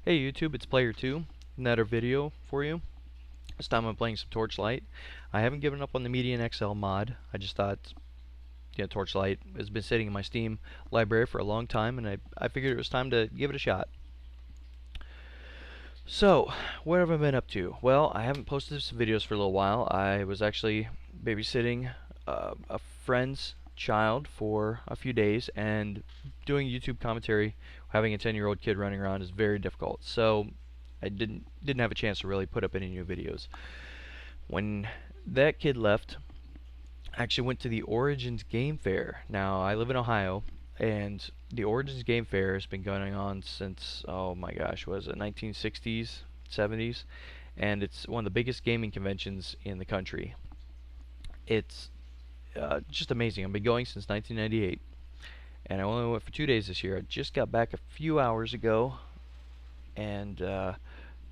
Hey YouTube, it's Player 2. Another video for you. This time I'm playing some Torchlight. I haven't given up on the Median XL mod. I just thought, Torchlight has been sitting in my Steam library for a long time, and I figured it was time to give it a shot. So, what have I been up to? Well, I haven't posted some videos for a little while. I was actually babysitting a friend's child for a few days, and doing YouTube commentary, having a 10-year-old kid running around is very difficult. So, I didn't have a chance to really put up any new videos. When that kid left, I actually went to the Origins Game Fair. Now, I live in Ohio, and the Origins Game Fair has been going on since, oh my gosh, was it 1960s, 70s? And it's one of the biggest gaming conventions in the country. It's just amazing. I've been going since 1998, and I only went for 2 days this year. I just got back a few hours ago, and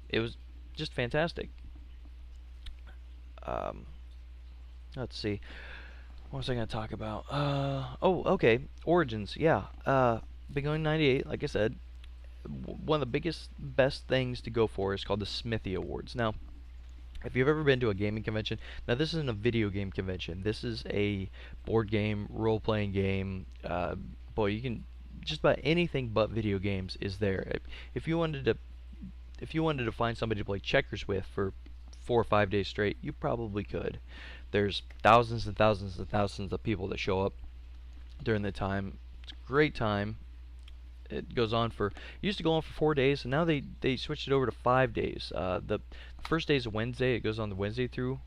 it was just fantastic. Um, let's see. What was I going to talk about? Oh, okay. Origins, yeah. Been going 98, like I said. One of the biggest, best things to go for is called the Smithee Awards. Now, if you've ever been to a gaming convention, now this isn't a video game convention. This is a board game, role-playing game. Boy, you can just about anything but video games is there. If you wanted to find somebody to play checkers with for 4 or 5 days straight, you probably could. There's thousands and thousands and thousands of people that show up during the time. It's a great time. It goes on for, it used to go on for 4 days, and now they switched it over to 5 days. The first day is a Wednesday. It goes on the Wednesday through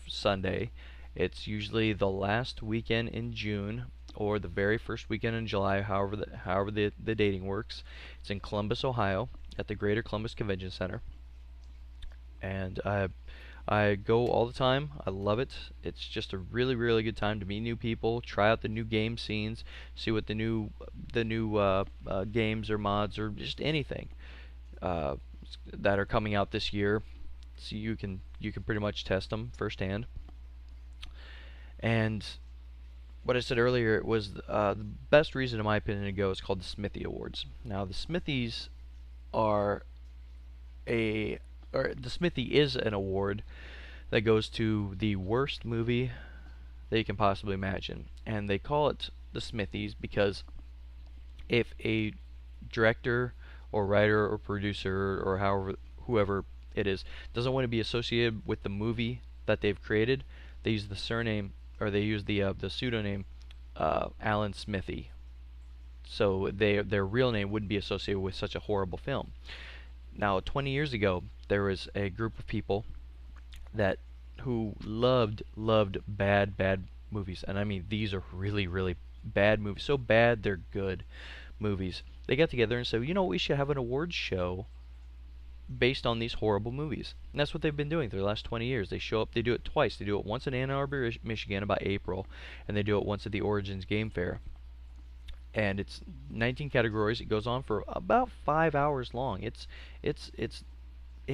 Sunday. It's usually the last weekend in June or the very first weekend in July, however the dating works. It's in Columbus, Ohio, at the Greater Columbus Convention Center, and I go all the time. I love it. It's just a really, really good time to meet new people, try out the new game scenes, see what the new games or mods or just anything that are coming out this year. So you can pretty much test them firsthand. And what I said earlier, it was the best reason, in my opinion, to go is called the Smithee Awards. Now the Smithies are the Smithee is an award that goes to the worst movie that you can possibly imagine. And they call it the Smithies because if a director or writer or producer or whoever it is doesn't want to be associated with the movie that they've created, they use the surname, or they use the pseudonym Alan Smithee. So their real name wouldn't be associated with such a horrible film. Now, 20 years ago, there was a group of people who loved bad movies, and I mean these are really, really bad movies. So bad they're good movies. They got together and said, we should have an awards show based on these horrible movies. And that's what they've been doing for the last 20 years. They show up. They do it twice. They do it once in Ann Arbor, Michigan, about April, and they do it once at the Origins Game Fair. And it's 19 categories. It goes on for about 5 hours long. It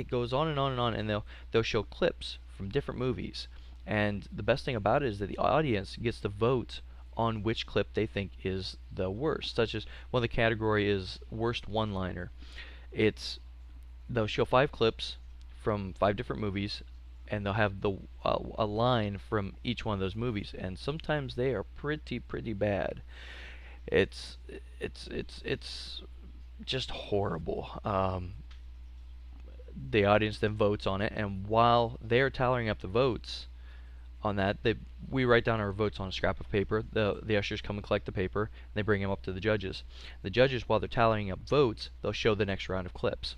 goes on and on and on, and they'll show clips from different movies. And the best thing about it is that the audience gets to vote on which clip they think is the worst. Such as one of the category is worst one-liner. They'll show 5 clips from 5 different movies, and they'll have a line from each one of those movies. And sometimes they are pretty bad. It's just horrible. The audience then votes on it, and while they're tallying up the votes on that, we write down our votes on a scrap of paper. The ushers come and collect the paper, and they bring them up to the judges. The judges, while they're tallying up votes, they'll show the next round of clips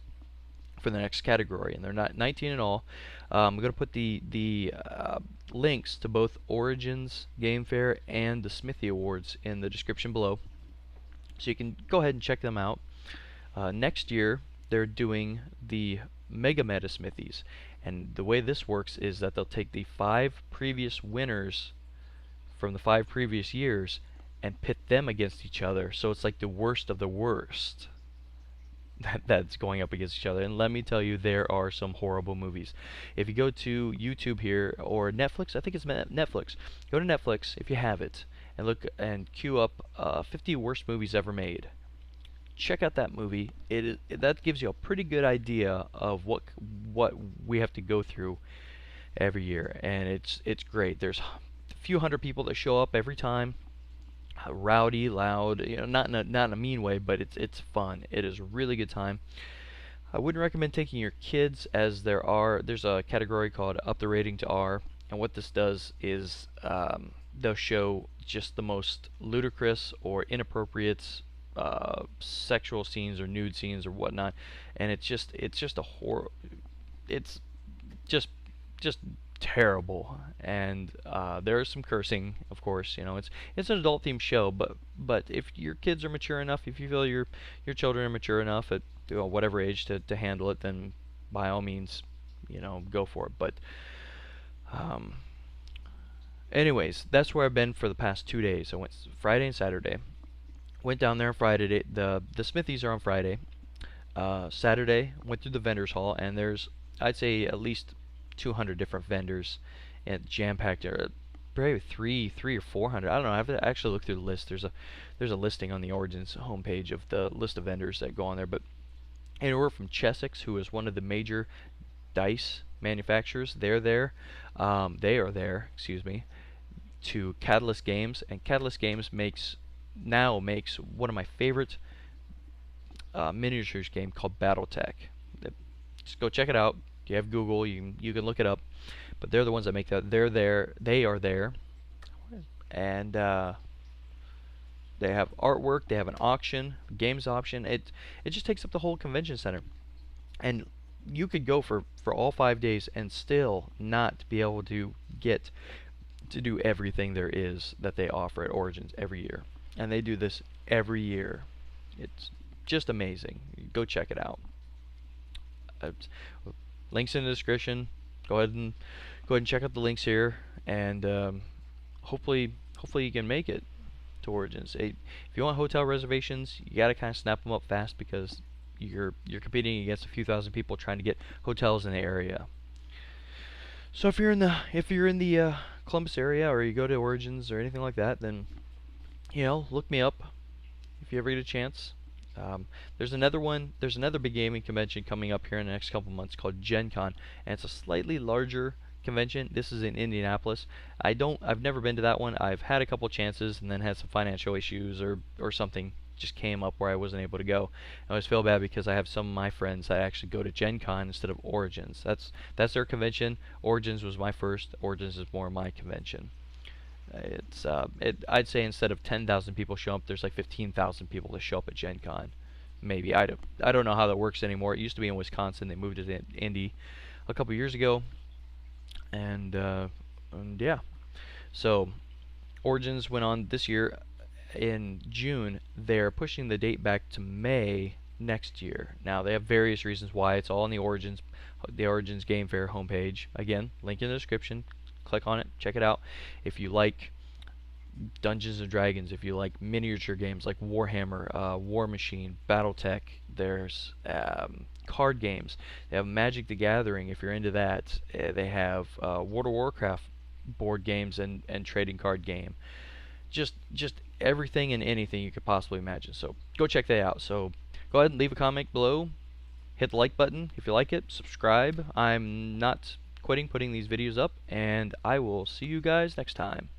for the next category, and they're not 19 in all. I'm going to put the links to both Origins Game Fair and the Smithee Awards in the description below, so you can go ahead and check them out. Next year, they're doing the Mega Meta Smithies, and the way this works is that they'll take the 5 previous winners from the 5 previous years and pit them against each other. So it's like the worst of the worst that's going up against each other. And let me tell you, there are some horrible movies. If you go to YouTube here, or Netflix, I think it's Netflix. Go to Netflix if you have it, and look and queue up 50 worst movies ever made. check out that movie. That gives you a pretty good idea of what we have to go through every year, and it's great. There's a few hundred people that show up every time. Rowdy, loud, not in a mean way, but it's fun. It is a really good time. I wouldn't recommend taking your kids, as there's a category called up the rating to R, and what this does is they'll show just the most ludicrous or inappropriate sexual scenes or nude scenes or whatnot, and it's just a horror. It's just terrible, and there is some cursing, of course. It's an adult themed show, but if your kids are mature enough, if you feel your children are mature enough at whatever age to handle it, then by all means, go for it. But anyways, that's where I've been for the past 2 days. I went Friday and Saturday. Went down there on Friday. The Smithies are on Friday. Saturday went through the vendors hall, and there's, I'd say, at least 200 different vendors, and jam-packed. Probably three or 400. I don't know. I have to actually look through the list. There's a listing on the Origins homepage of the list of vendors that go on there. But anywhere from Chessex, who is one of the major dice manufacturers, they're there. They are there. Excuse me. To Catalyst Games, and Catalyst Games makes one of my favorite miniatures game called BattleTech. Just go check it out. If you have Google, you can look it up. But they're the ones that make that. They're there. They are there, and they have artwork. They have an auction, games option. It just takes up the whole convention center, and you could go for all 5 days and still not be able to get to do everything there is that they offer at Origins every year. And they do this every year. It's just amazing. Go check it out. Links in the description. Go ahead and check out the links here, and hopefully you can make it to Origins. If you want hotel reservations, you gotta kind of snap them up fast, because you're competing against a few thousand people trying to get hotels in the area. So if you're in the Columbus area, or you go to Origins or anything like that, then look me up if you ever get a chance. There's another big gaming convention coming up here in the next couple months called Gen Con, and it's a slightly larger convention. This is in Indianapolis. I've never been to that one. I've had a couple chances and then had some financial issues or something just came up where I wasn't able to go. I always feel bad because I have some of my friends that actually go to Gen Con instead of Origins. That's their convention. Origins was my first. Origins is more my convention. I'd say instead of 10,000 people show up, there's like 15,000 people that show up at Gen Con. Maybe. I don't know how that works anymore. It used to be in Wisconsin. They moved it to Indy a couple years ago. And yeah. So Origins went on this year in June. They're pushing the date back to May next year. Now, they have various reasons why. It's all on the Origins Game Fair homepage. Again, link in the description. Click on it, check it out. If you like Dungeons and Dragons, if you like miniature games like Warhammer, War Machine, BattleTech, there's card games. They have Magic the Gathering if you're into that. They have World of Warcraft board games and trading card game. Just everything and anything you could possibly imagine. So go check that out. So go ahead and leave a comment below. Hit the like button if you like it. Subscribe. I'm not quitting putting these videos up, and I will see you guys next time.